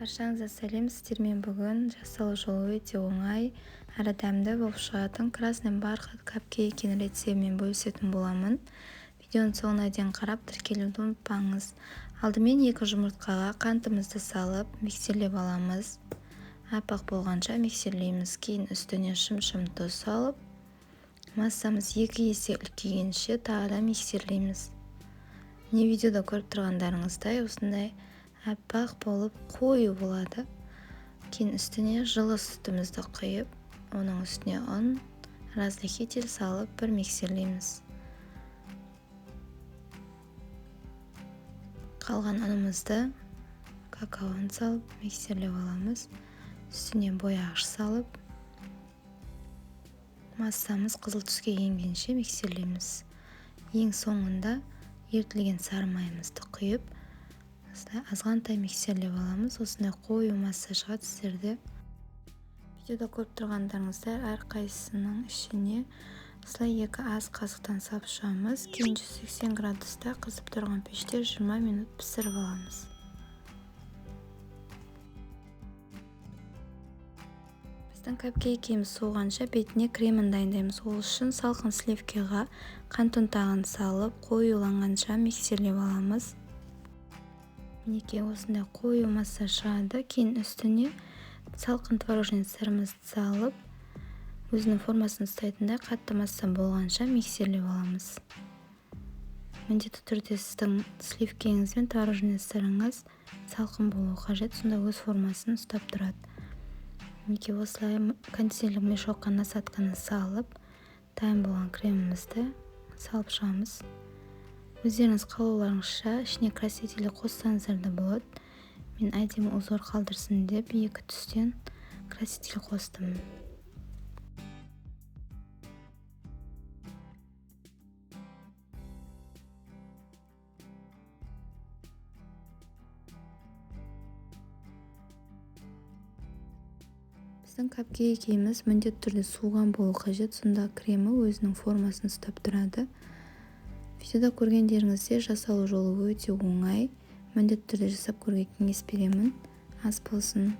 Баршаңызға сәлем, сіздермен бүгін жасалу жолы өте оңай әрі дәмді болып шығатын красный бархат капкейкінің рецептімен бөлісетін боламын. Видеоның соңына дейін қарап тіркелуді ұмытпаңыз. Алдымен 2 жұмыртқаға қантымызды салып миксерлеп аламыз. Аппақ болғанша миксерлейміз. Кейін үстіне шым-шым тұз салып, массамыз 2 есе үлкейгенше тағы да миксерлейміз. Міне видеода көріп тұрғандарыңыздай осындай аппақ болып қою болады. Кейін үстіне жылы сүтімізді құйып, оның үстіне ұн, разрыхитель салып бір миксерлейміз. Қалған ұнымызды какаоны салып миксерлеп аламыз. Үстіне бояғыш салып, массамыз қызыл түске енгенше миксерлейміз. Ең соңында ерітілген сары майымызды құйып, азғантай миксерлеп аламыз. Осындай қою масса шығады. Сіздерде видеода көріп тұрғандарыңыздай әрқайсысының ішіне осылай 2 ас қасықтан салып шығамыз. Кейін 180 градуста қызып тұрған пеште 20 минут пісіріп аламыз. Біздің капкейкіміз суығанша бетіне кремін дайындаймыз. Ол үшін салқын сливкаға қант ұнтағын салып, қоюланғанша миксерлеп аламыз. Мінекей осындай қою масса шығады. Кейін үстіне салқын творожный сырымызды салып, өзінің формасын ұстайтындай қатты масса болғанша миксерлеп аламыз. Міндетті түрде сіздің сливкеңіз бен творожный сырыңыз салқын болуы қажет, сонда өз формасын ұстап тұрады. Мінекей осылай кондитерлік мешокқа насатканы салып, дайын болған кремімізді салып шығамыз. Өздеріңіз қалауларыңызша ішіне краситель қоссаңыздар да болады. Мен әдемі узор қалдырсын деп 2 түстен краситель қостым. Біздің капкейкіміз міндетті түрде суыған болу қажет, сонда кремі өзінің формасын ұстап тұрады. Видеода көргендеріңізде жасалу жолы өте оңай. Міндетті түрде жасап көруге кеңес беремін. Ас болсын.